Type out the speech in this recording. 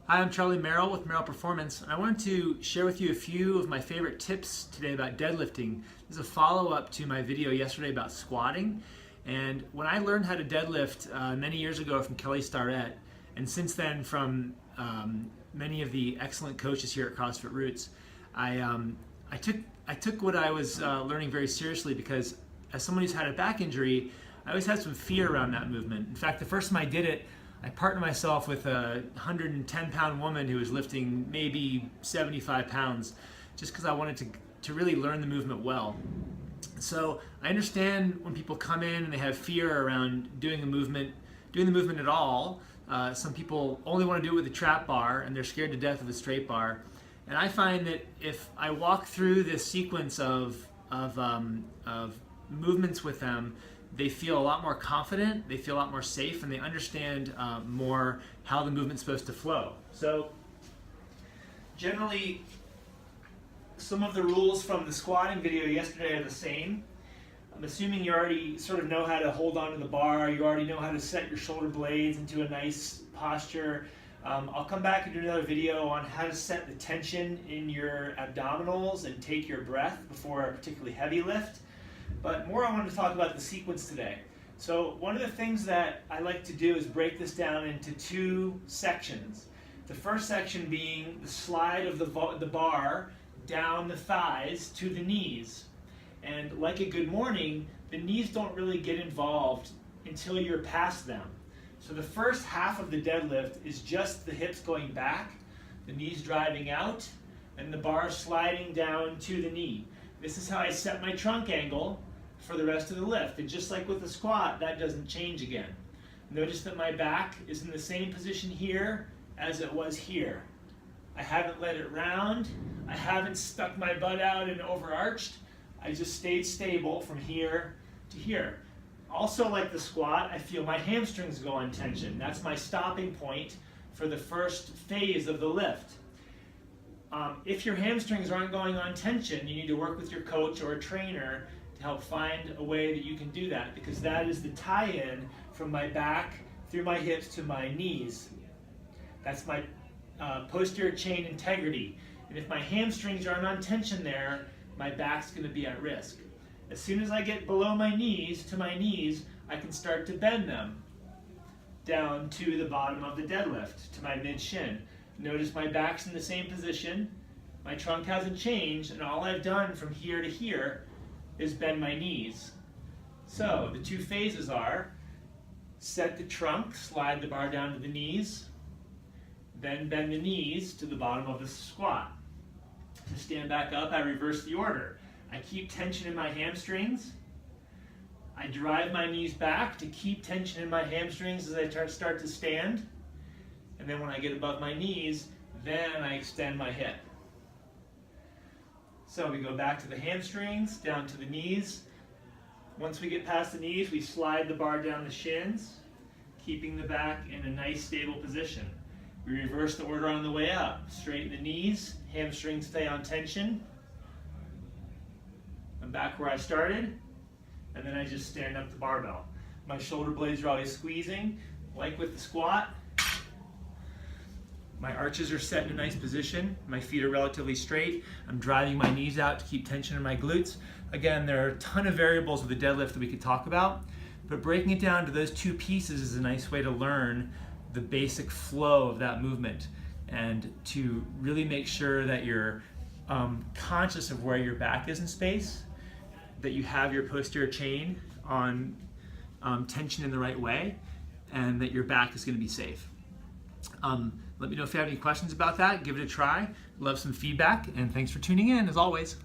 Hi, I'm Charlie Merrill with Merrill Performance. I wanted to share with you a few of my favorite tips today about deadlifting. This is a follow-up to my video yesterday about squatting. And when I learned how to deadlift many years ago from Kelly Starrett, and since then from many of the excellent coaches here at CrossFit Roots, I took what I was learning very seriously, because as someone who's had a back injury, I always had some fear around that movement. In fact, the first time I did it, I partnered myself with a 110-pound woman who was lifting maybe 75 pounds, just because I wanted to really learn the movement well. So I understand when people come in and they have fear around doing the movement at all. Some people only want to do it with a trap bar, and they're scared to death of a straight bar. And I find that if I walk through this sequence of movements with them, they feel a lot more confident, they feel a lot more safe, and they understand more how the movement's supposed to flow. So generally, some of the rules from the squatting video yesterday are the same. I'm assuming you already sort of know how to hold on to the bar, you already know how to set your shoulder blades into a nice posture. I'll come back and do another video on how to set the tension in your abdominals and take your breath before a particularly heavy lift. But more, I wanted to talk about the sequence today. So one of the things that I like to do is break this down into two sections. The first section being the slide of the bar down the thighs to the knees. And like a good morning, the knees don't really get involved until you're past them. So the first half of the deadlift is just the hips going back, the knees driving out, and the bar sliding down to the knee. This is how I set my trunk angle for the rest of the lift. And just like with the squat, that doesn't change again. Notice that my back is in the same position here as it was here. I haven't let it round. I haven't stuck my butt out and overarched. I just stayed stable from here to here. Also, like the squat, I feel my hamstrings go on tension. That's my stopping point for the first phase of the lift. If your hamstrings aren't going on tension, you need to work with your coach or a trainer to help find a way that you can do that, because that is the tie-in from my back through my hips to my knees. That's my posterior chain integrity. And if my hamstrings aren't on tension there, my back's going to be at risk. As soon as I get below my knees, to my knees, I can start to bend them down to the bottom of the deadlift, to my mid-shin. Notice my back's in the same position, my trunk hasn't changed, and all I've done from here to here is bend my knees. So the two phases are set the trunk, slide the bar down to the knees, then bend the knees to the bottom of the squat. To stand back up, I reverse the order. I keep tension in my hamstrings. I drive my knees back to keep tension in my hamstrings as I start to stand. And then when I get above my knees, then I extend my hip. So we go back to the hamstrings, down to the knees. Once we get past the knees, we slide the bar down the shins, keeping the back in a nice stable position. We reverse the order on the way up. Straighten the knees, hamstrings stay on tension. I'm back where I started, and then I just stand up the barbell. My shoulder blades are always squeezing, like with the squat. My arches are set in a nice position. My feet are relatively straight. I'm driving my knees out to keep tension in my glutes. Again, there are a ton of variables with the deadlift that we could talk about, but breaking it down to those two pieces is a nice way to learn the basic flow of that movement, and to really make sure that you're conscious of where your back is in space, that you have your posterior chain on tension in the right way, and that your back is going to be safe. Let me know if you have any questions about that. Give it a try. Love some feedback, and thanks for tuning in as always.